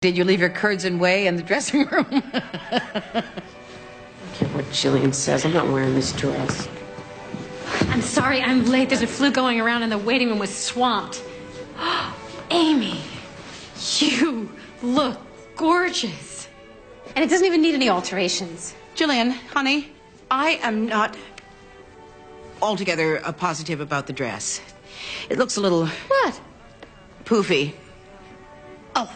Did you leave your curds and whey in the dressing room? I don't care what Jillian says. I'm not wearing this dress. I'm sorry I'm late. There's a flu going around and the waiting room was swamped. Amy, you look gorgeous. And it doesn't even need any alterations. Jillian, honey, I am not altogether positive about the dress. It looks a little... What? Poofy. Oh,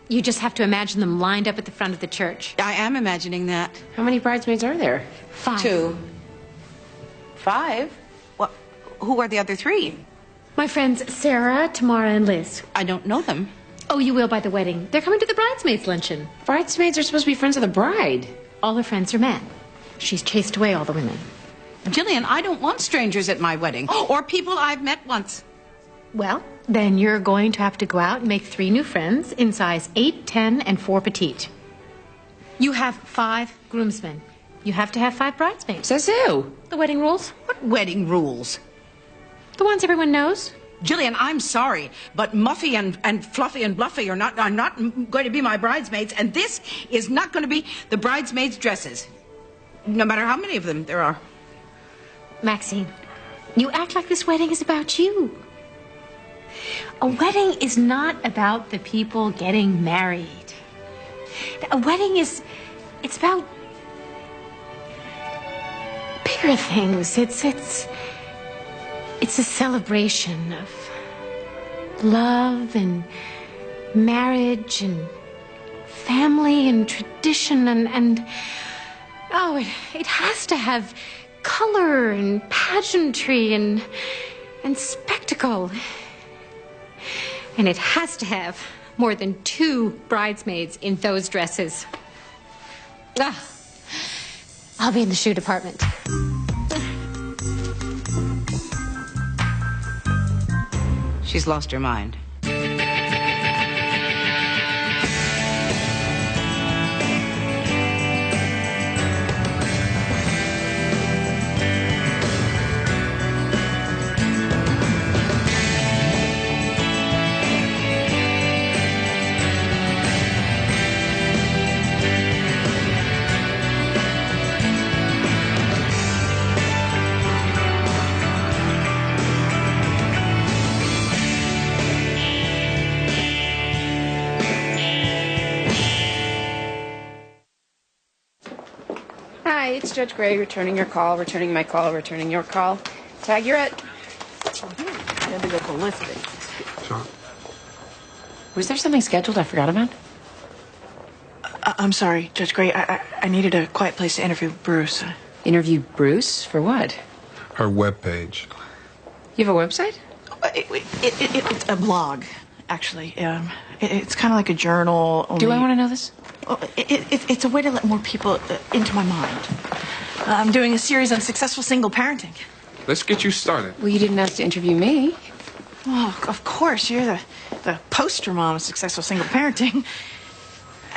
you just have to imagine them lined up at the front of the church. I am imagining that. How many bridesmaids are there? 5. 2. 5? What? Who are the other 3? My friends Sarah, Tamara, and Liz. I don't know them. Oh, you will by the wedding. They're coming to the bridesmaids' luncheon. Bridesmaids are supposed to be friends of the bride. All her friends are men. She's chased away all the women. Jillian, I don't want strangers at my wedding. Or people I've met once. Well, then you're going to have to go out and make 3 new friends in size 8, 10, and 4 petite. You have 5 groomsmen. You have to have 5 bridesmaids. Says who? The wedding rules. What wedding rules? The ones everyone knows. Jillian, I'm sorry, but Muffy and Fluffy and Bluffy are not going to be my bridesmaids, and this is not going to be the bridesmaids' dresses. No matter how many of them there are. Maxine, you act like this wedding is about you. A wedding is not about the people getting married. A wedding it's about bigger things. It's a celebration of love and marriage and family and tradition and it has to have color and pageantry and spectacle. And it has to have more than 2 bridesmaids in those dresses. I'll be in the shoe department. She's lost her mind. Hi, it's Judge Gray, returning your call, returning my call, returning your call. Tag, you're at... I had to go ballistic. Sure. Was there something scheduled I forgot about? I'm sorry, Judge Gray. I needed a quiet place to interview Bruce. Interview Bruce? For what? Her webpage. You have a website? It's a blog, actually. It's kind of like a journal. Only... Do I want to know this? It's a way to let more people into my mind. I'm doing a series on successful single parenting. Let's get you started. Well, you didn't ask to interview me. Oh, of course, you're the poster mom of successful single parenting.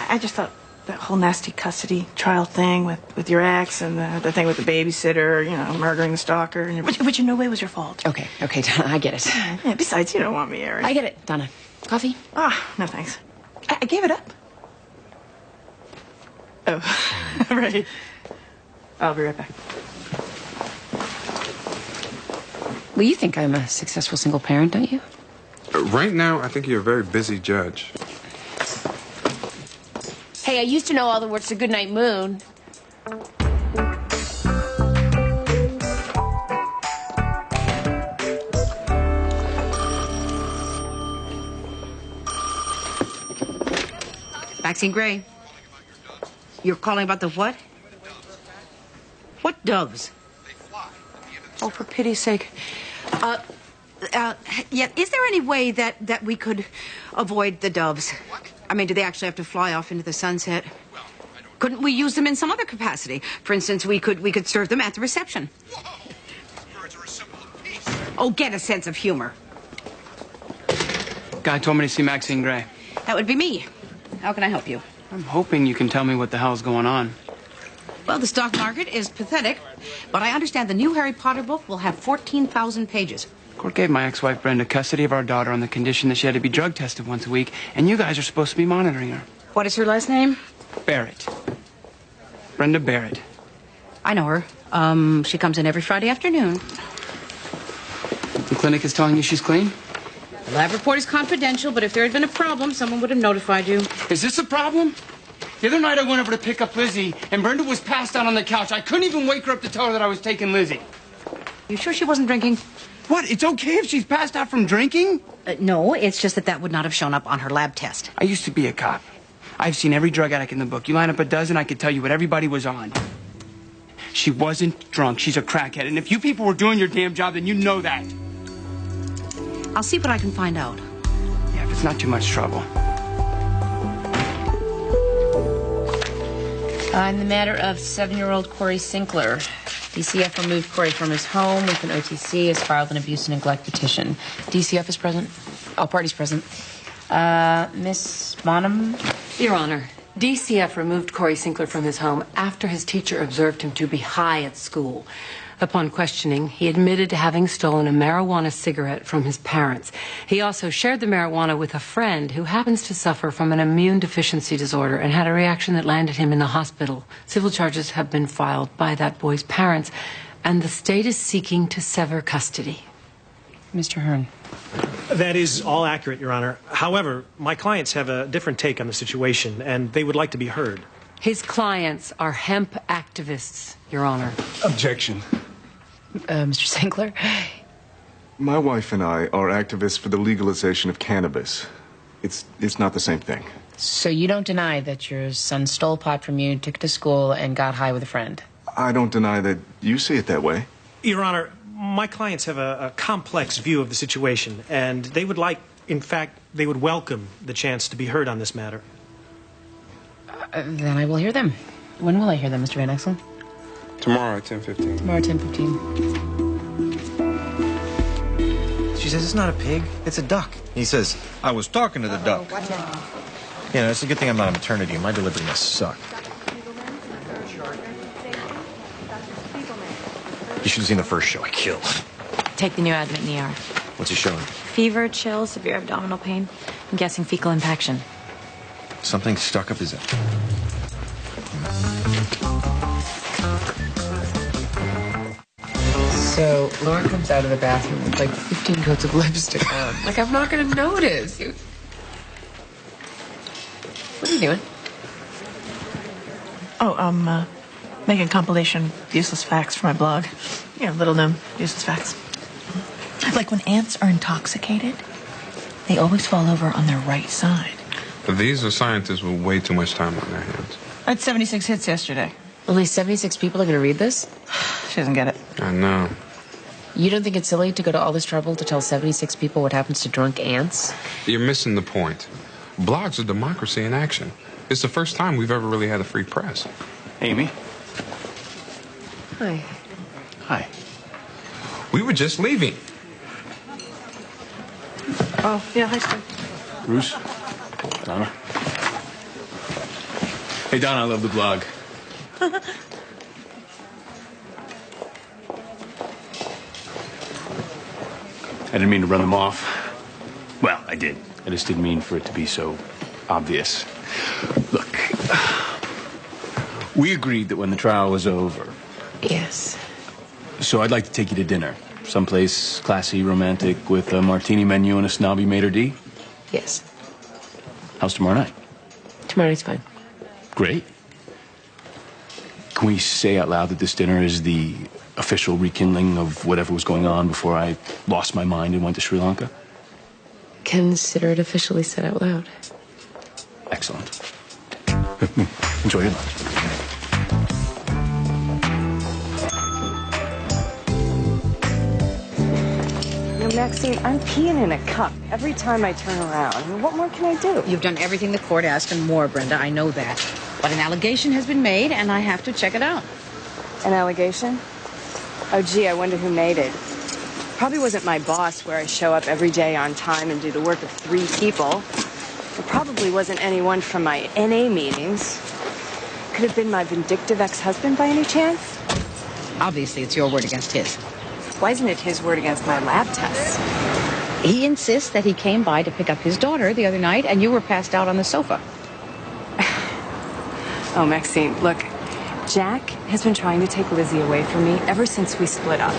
I just thought that whole nasty custody trial thing with your ex and the thing with the babysitter, murdering the stalker, which in no way was your fault. Okay, Donna, I get it. Yeah, besides, you don't want me, Eric. I get it, Donna. Coffee? No thanks. I gave it up. Oh, right. I'll be right back. Well, you think I'm a successful single parent, don't you? Right now, I think you're a very busy judge. Hey, I used to know all the words to Goodnight Moon. Maxine Gray. You're calling about the what? What doves? Oh, for pity's sake. Is there any way that we could avoid the doves? I mean, do they actually have to fly off into the sunset? Couldn't we use them in some other capacity? For instance, we could serve them at the reception. Birds are a symbol of peace. Oh, get a sense of humor. Guy told me to see Maxine Gray. That would be me. How can I help you? I'm hoping you can tell me what the hell's going on. Well, the stock market is pathetic, but I understand the new Harry Potter book will have 14,000 pages. Court gave my ex-wife Brenda custody of our daughter on the condition that she had to be drug tested once a week, and you guys are supposed to be monitoring her. What is her last name? Barrett. Brenda Barrett. I know her. She comes in every Friday afternoon. The clinic is telling you she's clean? The lab report is confidential, but if there had been a problem, someone would have notified you. Is this a problem? The other night I went over to pick up Lizzie, and Brenda was passed out on the couch. I couldn't even wake her up to tell her that I was taking Lizzie. You sure she wasn't drinking? What? It's okay if she's passed out from drinking? No, it's just that would not have shown up on her lab test. I used to be a cop. I've seen every drug addict in the book. You line up a dozen, I could tell you what everybody was on. She wasn't drunk. She's a crackhead. And if you people were doing your damn job, then you know that. I'll see what I can find out. Yeah, if it's not too much trouble. In the matter of 7-year-old Corey Sinkler, DCF removed Corey from his home with an OTC, has filed an abuse and neglect petition. DCF is present. All parties present. Miss Bonham? Your Honor, DCF removed Corey Sinkler from his home after his teacher observed him to be high at school. Upon questioning, he admitted to having stolen a marijuana cigarette from his parents. He also shared the marijuana with a friend who happens to suffer from an immune deficiency disorder and had a reaction that landed him in the hospital. Civil charges have been filed by that boy's parents, and the state is seeking to sever custody. Mr. Hearn. That is all accurate, Your Honor. However, my clients have a different take on the situation, and they would like to be heard. His clients are hemp activists, Your Honor. Objection. Mr. Sinkler? My wife and I are activists for the legalization of cannabis. It's not the same thing. So you don't deny that your son stole pot from you, took it to school, and got high with a friend? I don't deny that you see it that way. Your Honor, my clients have a complex view of the situation, and they would like, in fact, they would welcome the chance to be heard on this matter. Then I will hear them. When will I hear them, Mr. Van Exel? Tomorrow at 10:15. Tomorrow at 10:15. She says it's not a pig, it's a duck. He says, I was talking to the duck. Yeah, it's a good thing I'm not on maternity. My delivery must suck. You should have seen the first show. I killed. Take the new admit in the ER. What's he showing? Fever, chills, severe abdominal pain. I'm guessing fecal impaction. Something stuck up his ass. So Laura comes out of the bathroom with like 15 coats of lipstick on. Like, I'm not going to notice. What are you doing? Oh, making a compilation of useless facts for my blog. You know, little known useless facts. Like when ants are intoxicated, they always fall over on their right side. But these are scientists with way too much time on their hands. I had 76 hits yesterday. Only 76 people are going to read this? She doesn't get it. I know. You don't think it's silly to go to all this trouble to tell 76 people what happens to drunk ants? You're missing the point. Blogs are democracy in action. It's the first time we've ever really had a free press. Amy? Hi. Hi. We were just leaving. Oh, yeah, hi, Steve. Bruce? Donna? Hey, Donna, I love the blog. I didn't mean to run them off. Well, I did. I just didn't mean for it to be so obvious. Look, we agreed that when the trial was over... Yes. So I'd like to take you to dinner. Someplace classy, romantic, with a martini menu and a snobby maitre d'. Yes. How's tomorrow night? Tomorrow night's fine. Great. Can we say out loud that this dinner is the official rekindling of whatever was going on before I lost my mind and went to Sri Lanka? Consider it officially said out loud. Excellent. Enjoy your lunch. Maxine, I'm peeing in a cup every time I turn around. I mean, what more can I do? You've done everything the court asked and more, Brenda. I know that. But an allegation has been made, and I have to check it out. An allegation? Oh, gee, I wonder who made it. Probably wasn't my boss, where I show up every day on time and do the work of 3 people. It probably wasn't anyone from my NA meetings. Could have been my vindictive ex-husband by any chance? Obviously, it's your word against his. Why isn't it his word against my lab tests? He insists that he came by to pick up his daughter the other night, and you were passed out on the sofa. Oh, Maxine, look, Jack has been trying to take Lizzie away from me ever since we split up.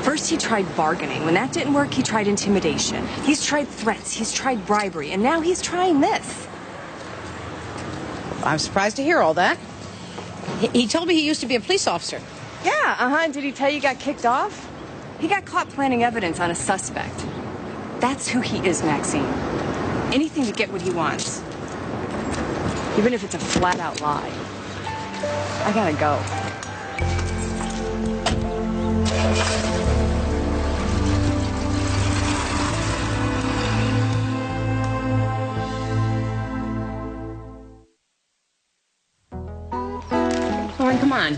First, he tried bargaining. When that didn't work, he tried intimidation. He's tried threats. He's tried bribery. And now he's trying this. I'm surprised to hear all that. He told me he used to be a police officer. Yeah, And did he tell you he got kicked off? He got caught planting evidence on a suspect. That's who he is, Maxine. Anything to get what he wants. Even if it's a flat-out lie. I gotta go. Lauren, come on.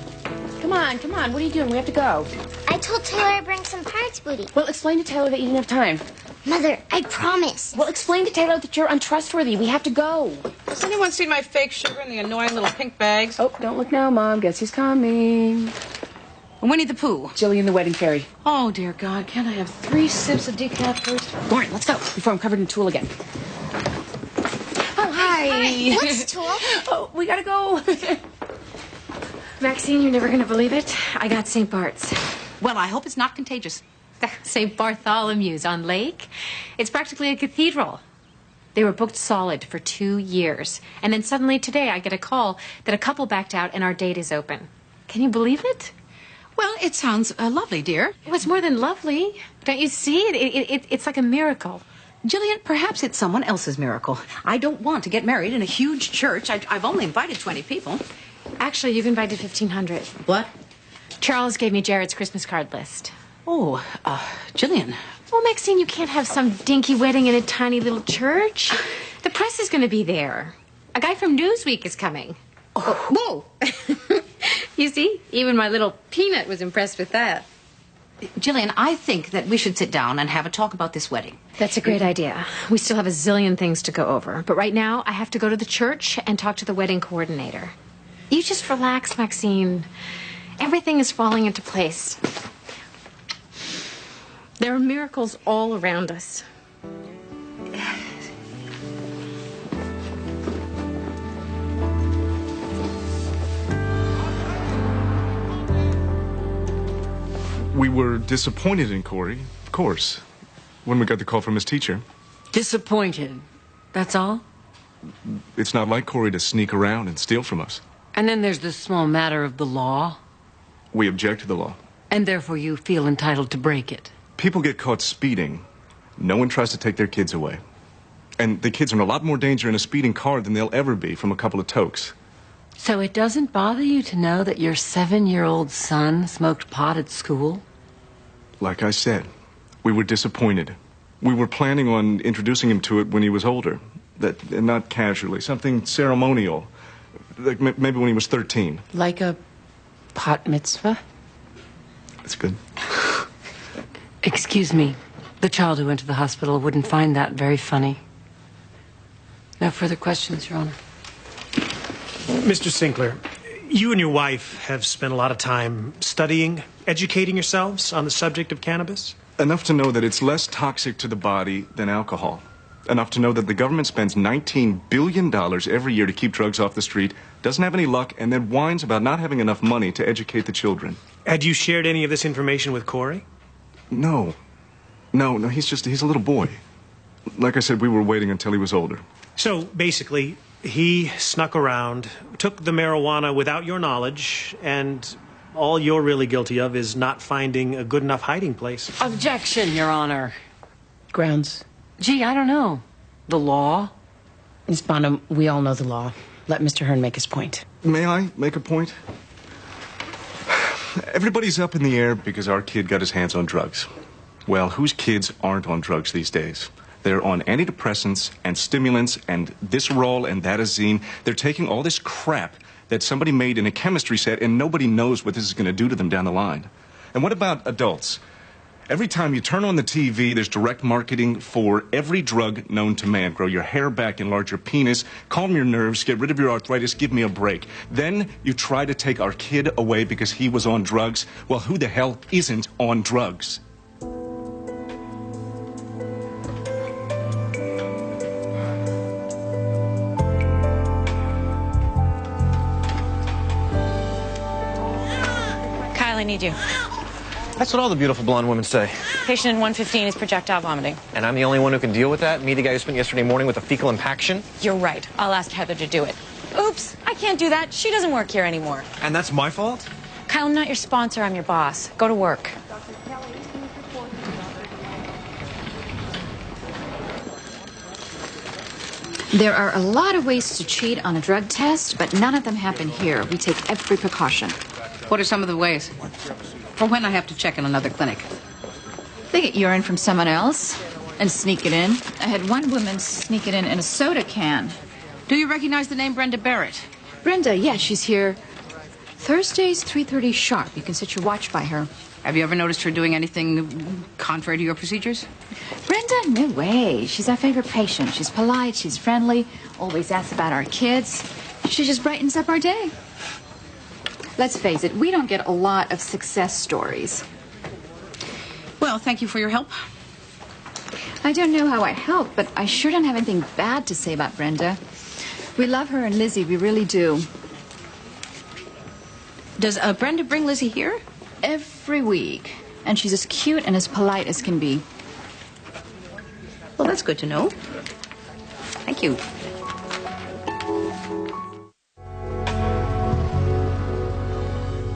Come on. What are you doing? We have to go. I told Taylor I'd bring some pirate's booty. Well, explain to Taylor that you didn't have time. Mother, I promise. Well, explain to Taylor that you're untrustworthy. We have to go. Has anyone seen my fake sugar in the annoying little pink bags? Oh, don't look now, Mom. Guess who's coming? Winnie the Pooh. Jillian the wedding fairy. Oh, dear God. Can't I have 3 sips of decaf first? Lauren, let's go before I'm covered in tulle again. Oh, hi. What's Tool? Oh, we gotta go. Maxine, you're never going to believe it. I got St. Bart's. Well, I hope it's not contagious. St. Bartholomew's on Lake. It's practically a cathedral. They were booked solid for 2 years. And then suddenly today I get a call that a couple backed out and our date is open. Can you believe it? Well, it sounds lovely, dear. What's more than lovely? Don't you see it? It's like a miracle. Jillian, perhaps it's someone else's miracle. I don't want to get married in a huge church. I've only invited 20 people. Actually, you've invited 1,500. What? Charles gave me Jared's Christmas card list. Oh, Jillian. Well, Maxine, you can't have some dinky wedding in a tiny little church. The press is going to be there. A guy from Newsweek is coming. Oh. Whoa! You see, even my little peanut was impressed with that. Jillian, I think that we should sit down and have a talk about this wedding. That's a great idea. We still have a zillion things to go over. But right now, I have to go to the church and talk to the wedding coordinator. You just relax, Maxine. Everything is falling into place. There are miracles all around us. We were disappointed in Corey, of course, when we got the call from his teacher. Disappointed. That's all? It's not like Corey to sneak around and steal from us. And then there's the small matter of the law. We object to the law. And therefore you feel entitled to break it. People get caught speeding. No one tries to take their kids away. And the kids are in a lot more danger in a speeding car than they'll ever be from a couple of tokes. So it doesn't bother you to know that your 7-year-old son smoked pot at school? Like I said, we were disappointed. We were planning on introducing him to it when he was older. And not casually, something ceremonial. Like maybe when he was 13. Like a pot mitzvah? That's good. Excuse me. The child who went to the hospital wouldn't find that very funny. No further questions, Your Honor. Mr. Sinkler, you and your wife have spent a lot of time studying, educating yourselves on the subject of cannabis? Enough to know that it's less toxic to the body than alcohol. Enough to know that the government spends $19 billion every year to keep drugs off the street, doesn't have any luck, and then whines about not having enough money to educate the children. Had you shared any of this information with Corey? No, he's a little boy. Like I said, we were waiting until he was older. So, basically, he snuck around, took the marijuana without your knowledge, and all you're really guilty of is not finding a good enough hiding place. Objection, Your Honor. Grounds. Gee, I don't know. The law? Miss Bonham, we all know the law. Let Mr. Hearn make his point. May I make a point? Everybody's up in the air because our kid got his hands on drugs. Well, whose kids aren't on drugs these days? They're on antidepressants and stimulants and this roll and that azine. They're taking all this crap that somebody made in a chemistry set, and nobody knows what this is going to do to them down the line. And what about adults? Every time you turn on the TV, there's direct marketing for every drug known to man. Grow your hair back, enlarge your penis, calm your nerves, get rid of your arthritis, give me a break. Then you try to take our kid away because he was on drugs. Well, who the hell isn't on drugs? need you. That's what all the beautiful blonde women say. Patient in 115 is projectile vomiting. And I'm the only one who can deal with that? Me, the guy who spent yesterday morning with a fecal impaction? You're right. I'll ask Heather to do it. Oops, I can't do that. She doesn't work here anymore. And that's my fault? Kyle, I'm not your sponsor. I'm your boss. Go to work. There are a lot of ways to cheat on a drug test, but none of them happen here. We take every precaution. What are some of the ways? For when I have to check in another clinic. They get urine from someone else and sneak it in. I had one woman sneak it in a soda can. Do you recognize the name Brenda Barrett? Brenda, yeah, she's here Thursdays, 3:30 sharp. You can set your watch by her. Have you ever noticed her doing anything contrary to your procedures? Brenda, no way. She's our favorite patient. She's polite, she's friendly, always asks about our kids. She just brightens up our day. Let's face it, we don't get a lot of success stories. Well, thank you for your help. I don't know how I help, but I sure don't have anything bad to say about Brenda. We love her and Lizzie, we really do. Does Brenda bring Lizzie here? Every week. And she's as cute and as polite as can be. Well, that's good to know. Thank you.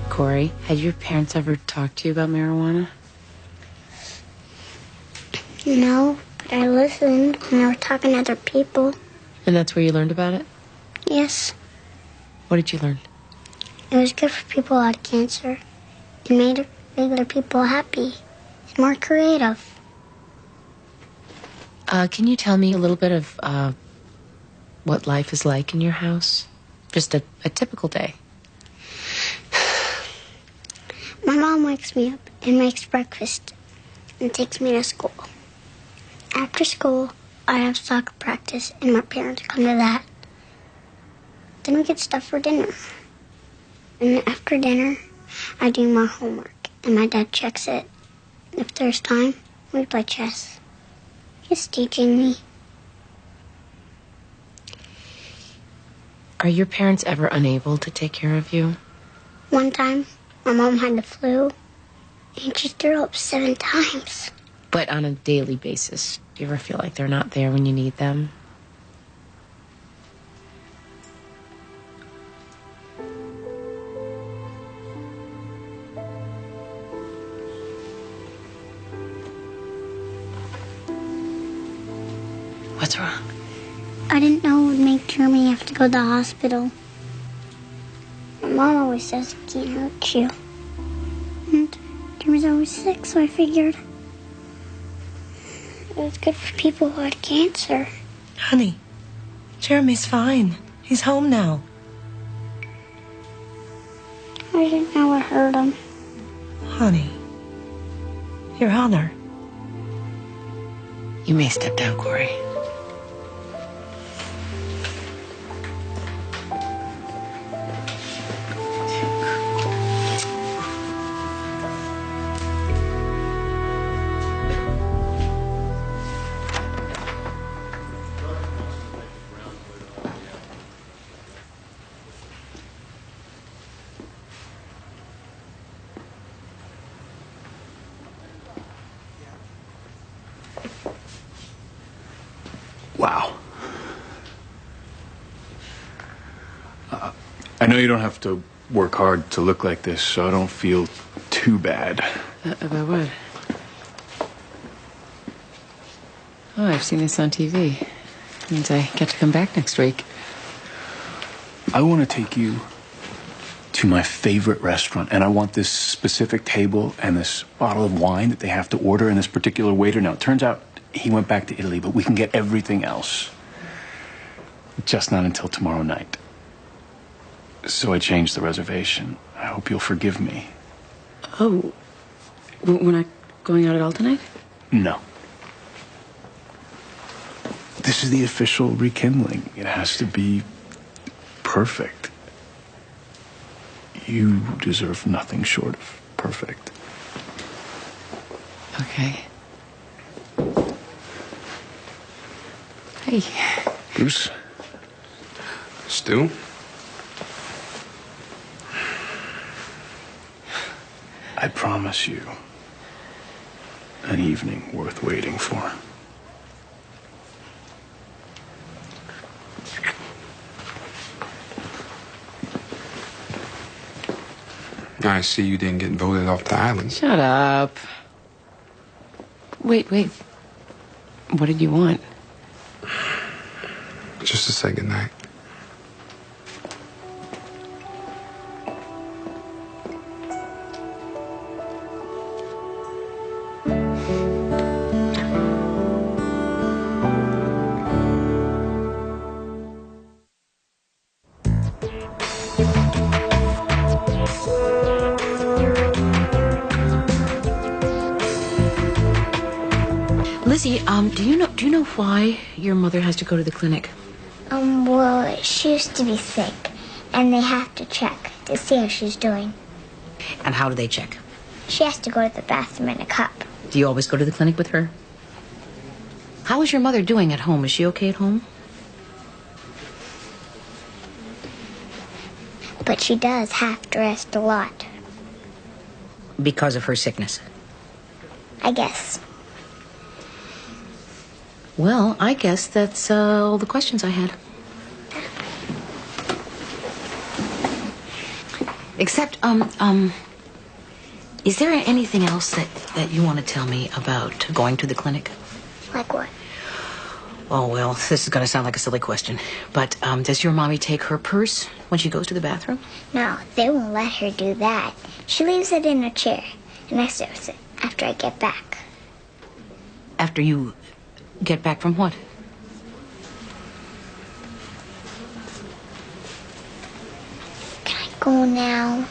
Corey, had your parents ever talked to you about marijuana? No, but I listened when they were talking to other people. And that's where you learned about it? Yes, What did you learn? it was good for people who had cancer. It made regular people happy and more creative. Can you tell me a little bit of what life is like in your house? Just a typical day. My mom wakes me up and makes breakfast and takes me to school. After school, I have soccer practice and my parents come to that. Then we get stuff for dinner. And after dinner, I do my homework and my dad checks it. If there's time, we play chess. He's teaching me. Are your parents ever unable to take care of you? One time, my mom had the flu and she threw up 7 times. But on a daily basis, do you ever feel like they're not there when you need them? What's wrong? I didn't know it would make Jeremy have to go to the hospital. My mom always says it can't hurt you. And Jeremy's always sick, so I figured it was good for people who had cancer. Honey, Jeremy's fine. He's home now. I didn't know it hurt him. Honey, your honor. You may step down, Corey. Wow. I know you don't have to work hard to look like this, so I don't feel too bad. About what? Oh, I've seen this on TV. Means I get to come back next week. I want to take you to my favorite restaurant, and I want this specific table and this bottle of wine that they have to order and this particular waiter. Now, it turns out he went back to Italy, but we can get everything else. Just not until tomorrow night. So I changed the reservation. I hope you'll forgive me. Oh, we're not going out at all tonight? No. This is the official rekindling. It has to be perfect. You deserve nothing short of perfect. Okay. Hey. Bruce? Stu? I promise you an evening worth waiting for. I see you didn't get voted off the island. Shut up. Wait. What did you want? Just to say goodnight. Lizzie, do you know why your mother has to go to the clinic? Well, she used to be sick, and they have to check to see how she's doing. And how do they check? She has to go to the bathroom in a cup. Do you always go to the clinic with her? How is your mother doing at home? Is she okay at home? But she does have to rest a lot, Because of her sickness. I guess. Well, I guess that's all the questions I had. Except, is there anything else that you want to tell me about going to the clinic? Like what? Oh, well, this is going to sound like a silly question. But does your mommy take her purse when she goes to the bathroom? No, they won't let her do that. She leaves it in a chair, and I serve it after I get back. After you get back from what? Can I go now?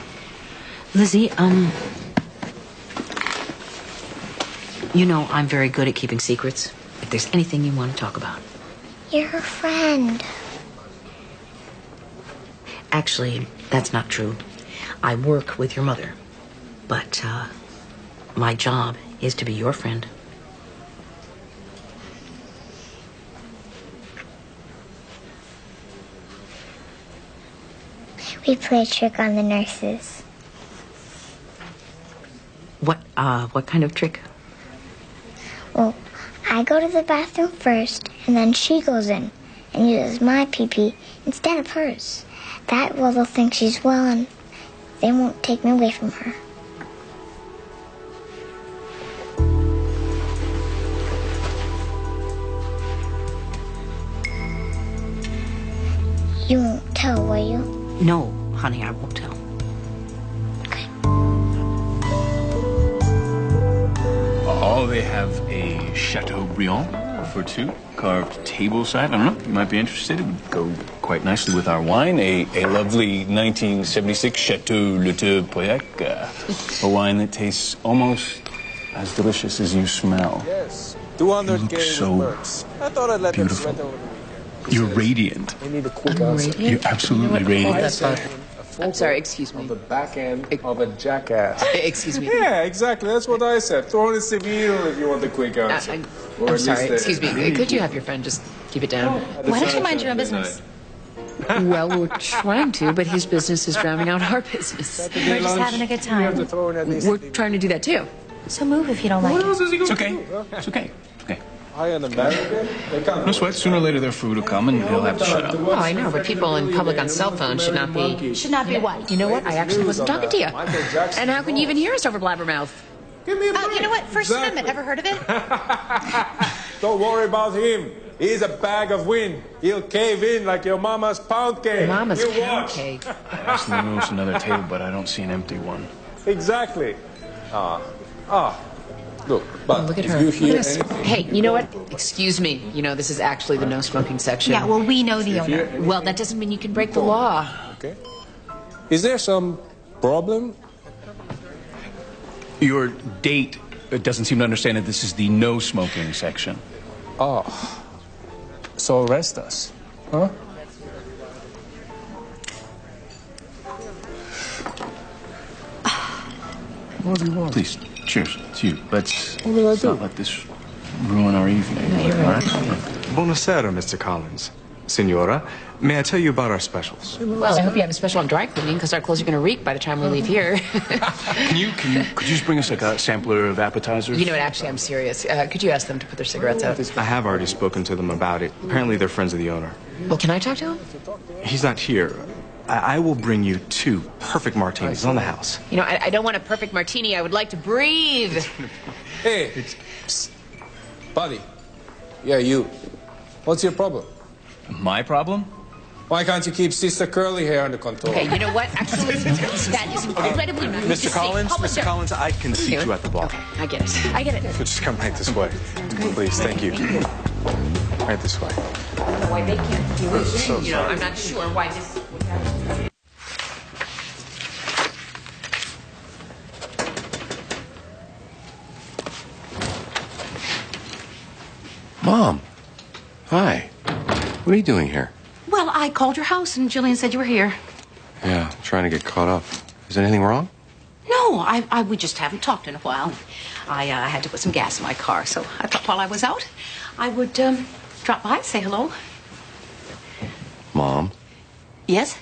Lizzie, you know I'm very good at keeping secrets. If there's anything you want to talk about. You're her friend. Actually, that's not true. I work with your mother. But, my job is to be your friend. We play a trick on the nurses. What kind of trick? Well, I go to the bathroom first, and then she goes in and uses my pee-pee instead of hers. That way they'll think she's well, and they won't take me away from her. You won't tell, will you? No, honey, I won't tell. Oh, they have a Chateaubriand for two, carved table side. I don't know, you might be interested. It would go quite nicely with our wine. A lovely 1976 Chateau Le Pauillac, a wine that tastes almost as delicious as you smell. Yes, You 200K look with so Mercs. I thought I'd let them beautiful. sweat over the weekend. You're radiant. They need a quick answer. You're absolutely radiant. I'm sorry, excuse me. On the back end of a jackass. Excuse me. Yeah, exactly. That's what I said. Throw in civil if you want the quick answer. Or I'm at sorry, least excuse me. Could you have your friend just keep it down? Why don't you mind your own business? Well, we're trying to, but his business is drowning out our business. We're just having a good time. We're trying to do that too. So move if you don't like What else is he It's going okay. to do? It's okay. Okay. I am American. They can't No sweat. Sooner or later, their food will come, and he'll have to shut up. Oh, I know, but people in public on cell phones should not be. Should not be what? You know what? I actually wasn't talking to you. Michael Jackson. And how can you even hear us over blabbermouth? Give me a break. You know what? First Exactly. Amendment. Ever heard of it? Don't worry about him. He's a bag of wind. He'll cave in like your mama's pound cake. Mama's You pound watch. cake. I asked them to move us another table, but I don't see an empty one. Exactly. Look, but Look at if her. you Look hear at us. anything, Hey, you know what? Excuse me. You know, this is actually the no smoking section. Yeah, well, we know the if you hear owner. anything, Well, that doesn't mean you can break the law. okay. Is there some problem? Your date doesn't seem to understand that this is the no smoking section. Oh, so arrest us, huh? What do you want? Please, cheers to you. Let's What did I do? not let this ruin our evening. All right? Buonasera, Mr. Collins. Senora, may I tell you about our specials? Well, I hope you have a special on dry cleaning because our clothes are going to reek by the time we leave here. Could you just bring us like a sampler of appetizers? You know what? Actually, I'm serious. Could you ask them to put their cigarettes out? I have already spoken to them about it. Apparently, they're friends of the owner. Well, can I talk to him? He's not here. I will bring you 2 perfect martinis on the house. You know, I don't want a perfect martini. I would like to breathe. Hey, psst. Buddy. Yeah, you. What's your problem? My problem? Why can't you keep Sister Curly hair under control? Okay, you know what? Actually, that is incredibly rude. Mr. Collins, I can seat you at the bar. Okay, I get it. I get it. So just come right this way. Please, thank you. Right this way. I don't know why they can't do it. So you know, sorry. I'm not sure why this would happen. Mom. Hi. What are you doing here? Well, I called your house and Jillian said you were here. Yeah, trying to get caught up. Is anything wrong? No, we just haven't talked in a while. I had to put some gas in my car, so I thought while I was out, I would drop by and say hello. Mom, Yes?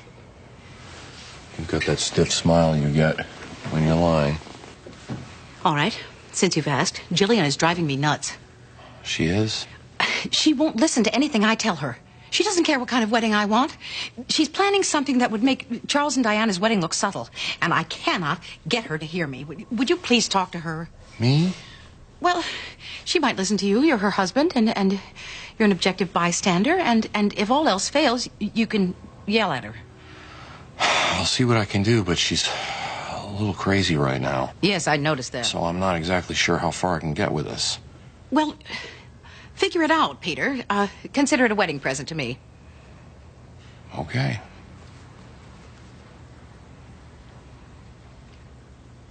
you've got that stiff smile you get when you're lying. All right. Since you've asked, Jillian is driving me nuts. She is? She won't listen to anything I tell her. She doesn't care what kind of wedding I want. She's planning something that would make Charles and Diana's wedding look subtle. And I cannot get her to hear me. Would you please talk to her? Me? Well, she might listen to you. You're her husband, and you're an objective bystander. And if all else fails, you can yell at her. I'll see what I can do, but she's a little crazy right now. Yes, I noticed that. So I'm not exactly sure how far I can get with this. Well, figure it out, Peter. Consider it a wedding present to me. Okay.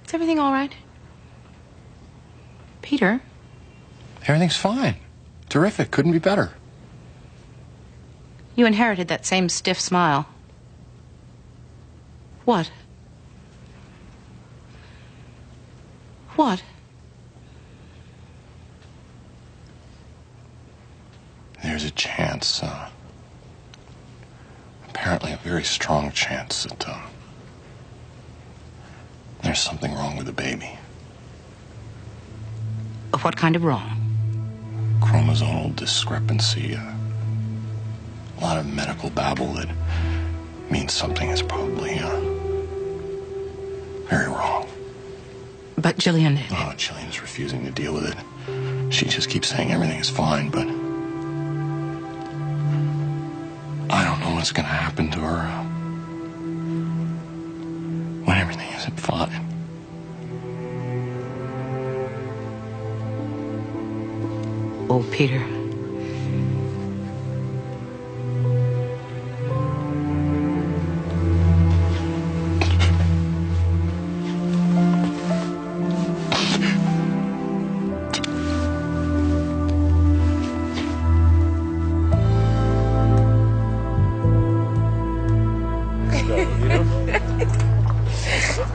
Is everything all right? Peter? Everything's fine. Terrific. Couldn't be better. You inherited that same stiff smile. What? What? There's a chance, apparently a very strong chance that, there's something wrong with the baby. What kind of wrong? Chromosomal discrepancy, a lot of medical babble that means something is probably, very wrong. But Jillian... Oh, Jillian's refusing to deal with it. She just keeps saying everything is fine, but I don't know what's going to happen to her when everything isn't fine. Oh, Peter.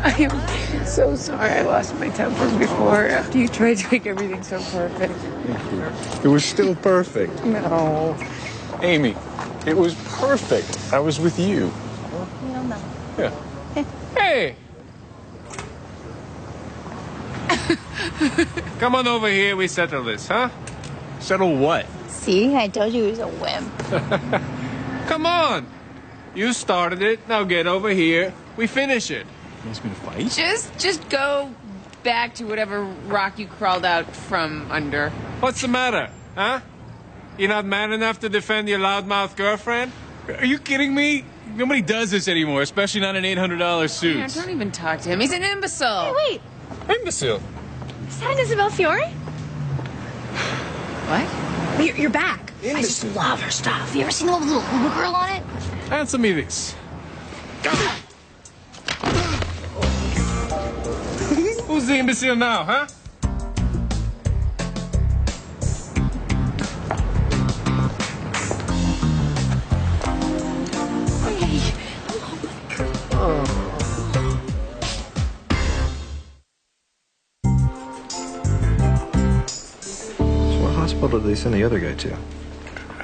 I am so sorry I lost my temper before after you tried to make everything so perfect. It was still perfect. No. Amy, it was perfect. I was with you. Yeah. Hey! Come on over here, we settle this, huh? Settle what? See, I told you he was a wimp. Come on! You started it, now get over here. We finish it. You want me to fight? Just go back to whatever rock you crawled out from under. What's the matter, huh? You're not man enough to defend your loudmouth girlfriend? Are you kidding me? Nobody does this anymore, especially not in $800 suits. Yeah, don't even talk to him. He's an imbecile. Hey, wait. Imbecile. Is that Isabel Fiore? What? You're back. I just love her stuff. Have you ever seen the little Uber girl on it? Answer me this. Who's the imbecile now, huh? So what hospital did they send the other guy to?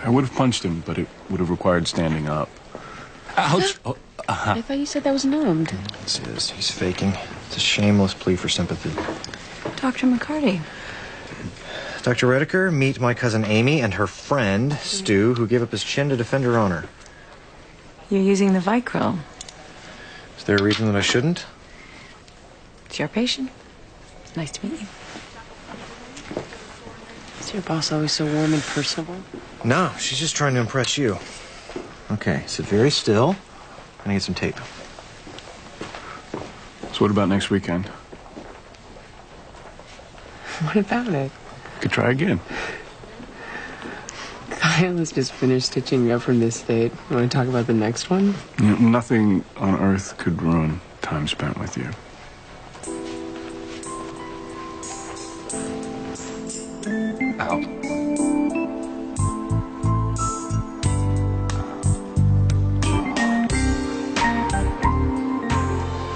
I would have punched him, but it would have required standing up. Ouch! Oh, I thought you said that was numbed. This is. He's faking. It's a shameless plea for sympathy. Dr. McCarty. Dr. Redeker, meet my cousin Amy and her friend, Stu, who gave up his chin to defend her honor. You're using the Vicryl. Is there a reason that I shouldn't? It's your patient. Nice to meet you. Is your boss always so warm and personable? No, she's just trying to impress you. Okay, sit very still. I need some tape. So what about next weekend? What about it? Could try again. Kyle has just finished stitching you up from this date. You want to talk about the next one? You know, nothing on earth could ruin time spent with you. Ow.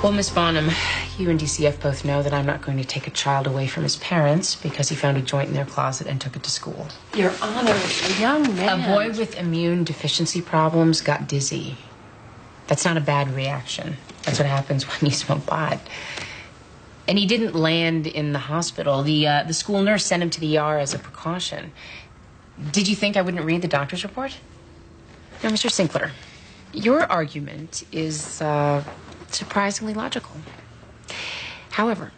Well, Miss Bonham, you and DCF both know that I'm not going to take a child away from his parents because he found a joint in their closet and took it to school. Your Honor, a young man. A boy with immune deficiency problems got dizzy. That's not a bad reaction. That's what happens when you smoke pot. And he didn't land in the hospital. The school nurse sent him to the ER as a precaution. Did you think I wouldn't read the doctor's report? Now, Mr. Sinkler, your argument is surprisingly logical. However,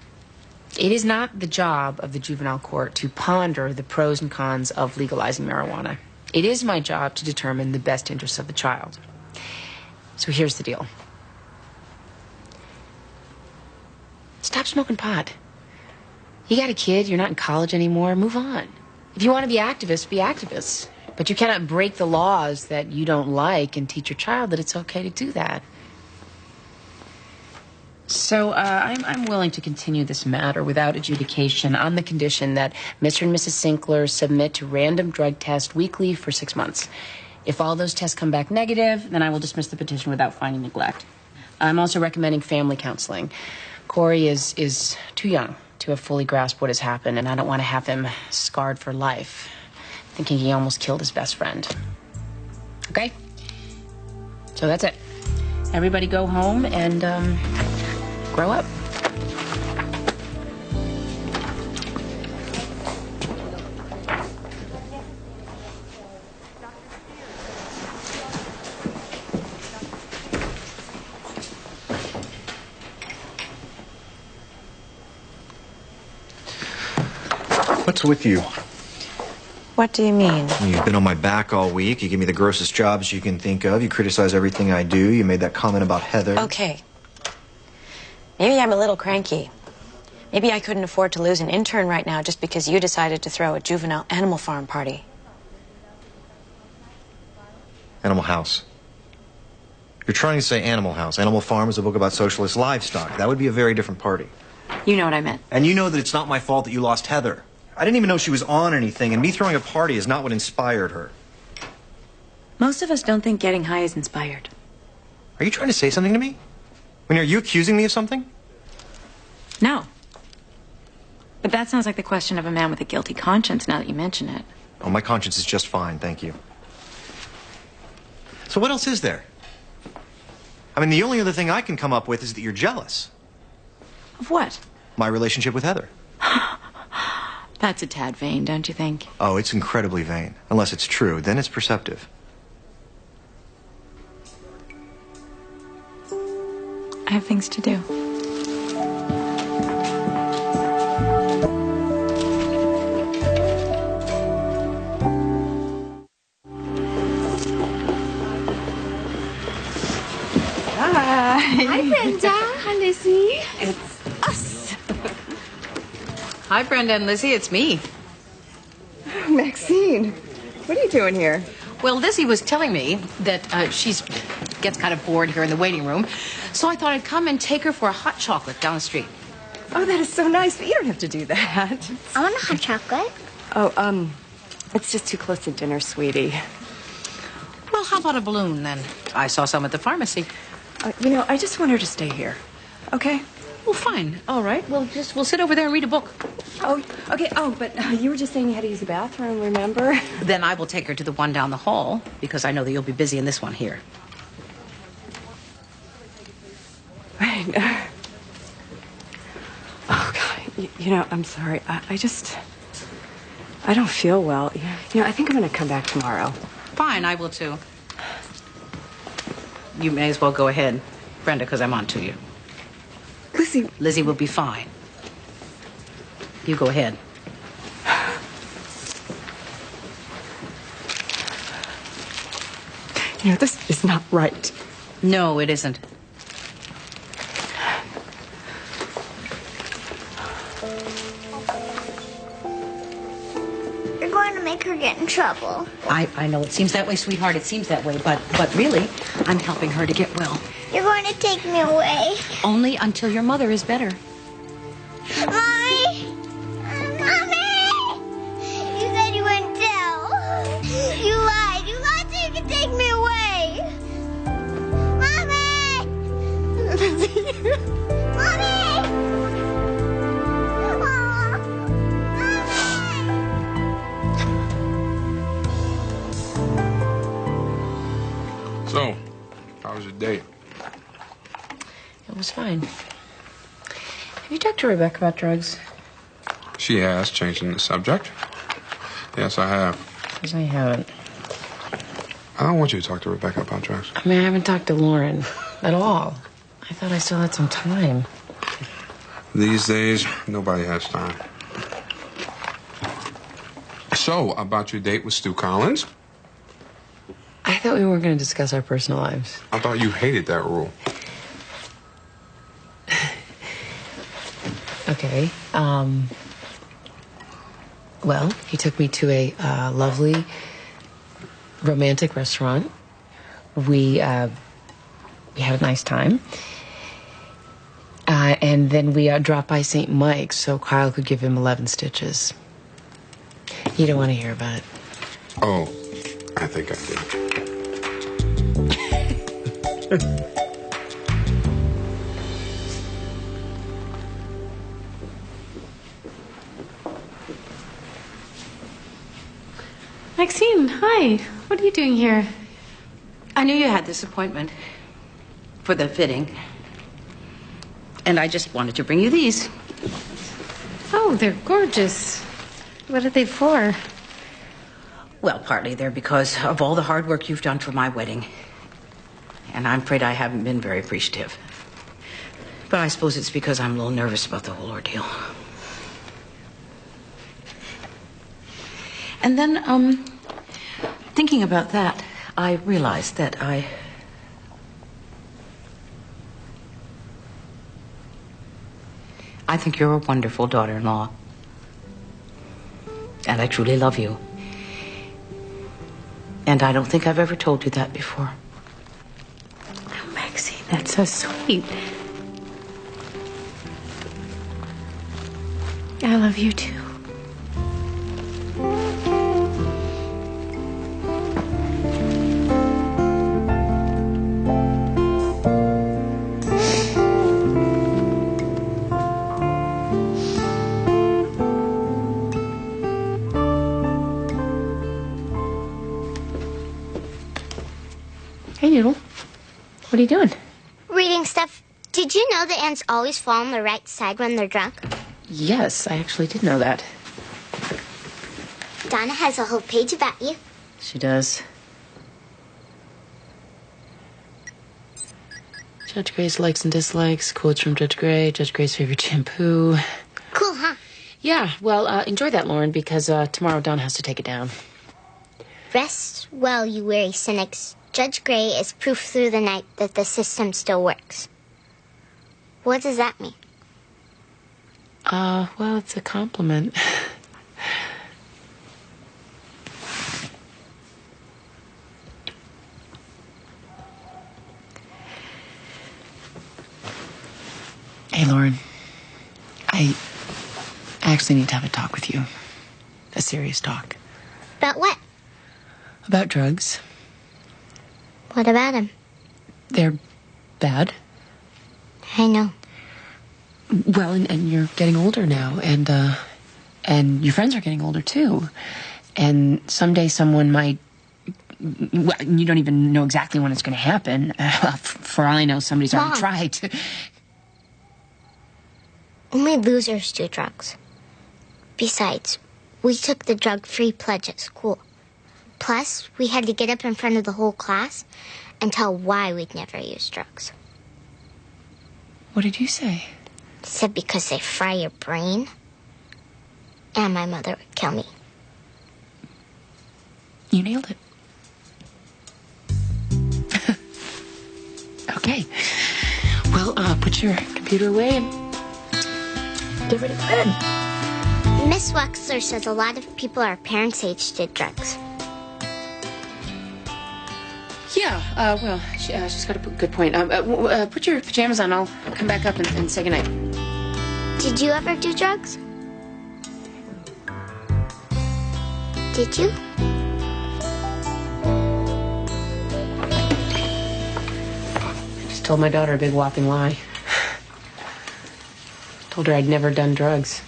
it is not the job of the juvenile court to ponder the pros and cons of legalizing marijuana. It is my job to determine the best interests of the child. So here's the deal. Stop smoking pot. You got a kid, you're not in college anymore, move on. If you want to be activists, be activists. But you cannot break the laws that you don't like and teach your child that it's okay to do that. So I'm willing to continue this matter without adjudication on the condition that Mr. and Mrs. Sinkler submit to random drug tests weekly for 6 months. If all those tests come back negative, then I will dismiss the petition without finding neglect. I'm also recommending family counseling. Corey is too young to have fully grasped what has happened, and I don't want to have him scarred for life, thinking he almost killed his best friend. Okay? So that's it. Everybody go home and grow up. What's with you? What do you mean? You've been on my back all week. You give me the grossest jobs you can think of. You criticize everything I do. You made that comment about Heather. Okay. Maybe I'm a little cranky. Maybe I couldn't afford to lose an intern right now just because you decided to throw a juvenile animal farm party. Animal House. You're trying to say Animal House. Animal Farm is a book about socialist livestock. That would be a very different party. You know what I meant. And you know that it's not my fault that you lost Heather. I didn't even know she was on anything, and me throwing a party is not what inspired her. Most of us don't think getting high is inspired. Are you trying to say something to me? I mean, are you accusing me of something? No. But that sounds like the question of a man with a guilty conscience now that you mention it. Oh, my conscience is just fine, thank you. So what else is there? I mean, the only other thing I can come up with is that you're jealous. Of what? My relationship with Heather. That's a tad vain, don't you think? Oh, it's incredibly vain. Unless it's true, then it's perceptive. I have things to do. Hi, Brenda. Hi, Lizzie. It's us. Hi, Brenda and Lizzie. It's me. Maxine, what are you doing here? Well, Lizzie was telling me that she gets kind of bored here in the waiting room, so I thought I'd come and take her for a hot chocolate down the street. Oh, that is so nice, but you don't have to do that. I want a hot chocolate. Oh, it's just too close to dinner, sweetie. Well, how about a balloon, then? I saw some at the pharmacy. You know, I just want her to stay here, okay? Well, fine. All right. We'll sit over there and read a book. Oh, okay. Oh, but you were just saying you had to use the bathroom, remember? Then I will take her to the one down the hall because I know that you'll be busy in this one here. Right. Oh, God. You know, I'm sorry. I don't feel well. You know, I think I'm going to come back tomorrow. Fine, I will too. You may as well go ahead, Brenda, because I'm on to you. Lizzie will be fine. You go ahead. You know, this is not right. No, it isn't. You're going to make her get in trouble. I know it seems that way, sweetheart. It seems that way, but really, I'm helping her to get well. You're going to take me away. Only until your mother is better. Mommy! Mommy! You said you wouldn't tell. You lied. You lied so you could take me away. Mommy! Mommy! So, how was your date? It was fine. Have you talked to Rebecca about drugs? She has, changing the subject. Yes, I have. Because I haven't. I don't want you to talk to Rebecca about drugs. I mean, I haven't talked to Lauren at all. I thought I still had some time. These days, nobody has time. So, about your date with Stu Collins? I thought we weren't going to discuss our personal lives. I thought you hated that rule. Okay. Well, he took me to a lovely romantic restaurant. We had a nice time. And then we dropped by St. Mike's so Kyle could give him 11 stitches. You don't want to hear about it. Oh, I think I did. Maxine, hi. What are you doing here? I knew you had this appointment for the fitting. And I just wanted to bring you these. Oh, they're gorgeous. What are they for? Well, partly they're because of all the hard work you've done for my wedding. And I'm afraid I haven't been very appreciative. But I suppose it's because I'm a little nervous about the whole ordeal. And then, thinking about that, I realized that I think you're a wonderful daughter-in-law. And I truly love you. And I don't think I've ever told you that before. Oh, Maxine, that's so sweet. I love you too. Hey, Noodle. What are you doing? Reading stuff. Did you know that ants always fall on the right side when they're drunk? Yes, I actually did know that. Donna has a whole page about you. She does. Judge Gray's likes and dislikes, quotes from Judge Gray's favorite shampoo. Cool, huh? Yeah, well, enjoy that, Lauren, because tomorrow Don has to take it down. Rest well, you weary cynics. Judge Gray is proof through the night that the system still works. What does that mean? Well, it's a compliment. Hey, Lauren. I actually need to have a talk with you. A serious talk. About what? About drugs. What about him? They're bad. I know. Well, and you're getting older now, and your friends are getting older, too. And someday someone might... Well, you don't even know exactly when it's going to happen. For all I know, somebody's already tried to... Only losers do drugs. Besides, we took the drug-free pledge at school. Plus, we had to get up in front of the whole class and tell why we'd never use drugs. What did you say? I said because they fry your brain, and my mother would kill me. You nailed it. Okay. Well, put your computer away and get ready for bed. Miss Wexler says a lot of people our parents' age did drugs. Yeah, well, she's got a good point. Put your pajamas on. I'll come back up and say goodnight. Did you ever do drugs? Did you? Just told my daughter a big whopping lie. Told her I'd never done drugs.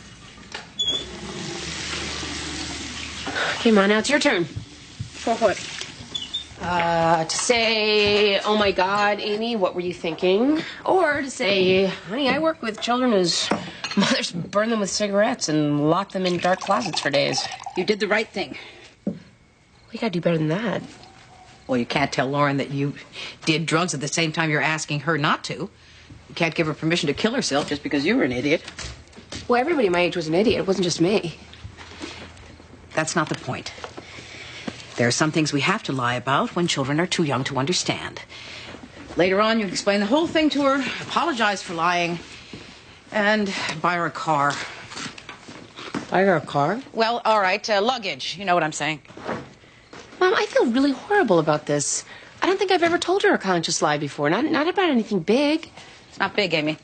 Okay, Ma, now it's your turn. For what? To say, oh my God, Amy, what were you thinking? Or to say, honey, I work with children whose mothers burn them with cigarettes and lock them in dark closets for days. You did the right thing. We gotta do better than that. Well, you can't tell Lauren that you did drugs at the same time you're asking her not to. You can't give her permission to kill herself just because you were an idiot. Well, everybody my age was an idiot. It wasn't just me. That's not the point. There are some things we have to lie about when children are too young to understand. Later on, you explain the whole thing to her, apologize for lying, and buy her a car. Buy her a car? Well, all right, luggage. You know what I'm saying. Mom, I feel really horrible about this. I don't think I've ever told her a conscious lie before. Not about anything big. It's not big, Amy.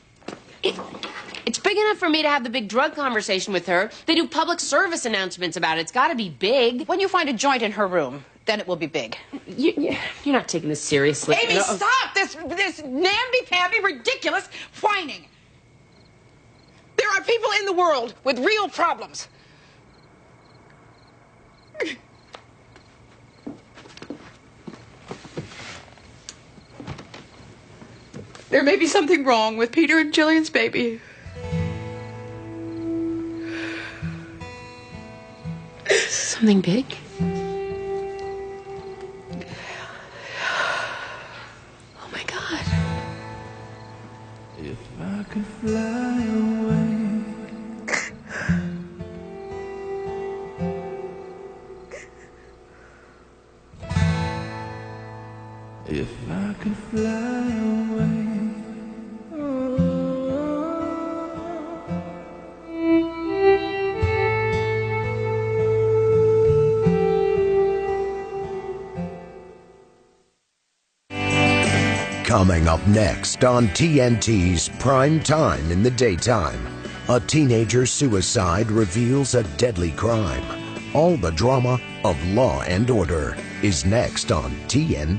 It's big enough for me to have the big drug conversation with her. They do public service announcements about it. It's got to be big. When you find a joint in her room, then it will be big. You're not taking this seriously. Amy, stop this namby-pamby, ridiculous whining. There are people in the world with real problems. There may be something wrong with Peter and Jillian's baby. Something big? Oh my God. If I could fly away, if I could fly away. Coming up next on TNT's Prime Time in the Daytime, a teenager suicide reveals a deadly crime. All the drama of Law and Order is next on TNT.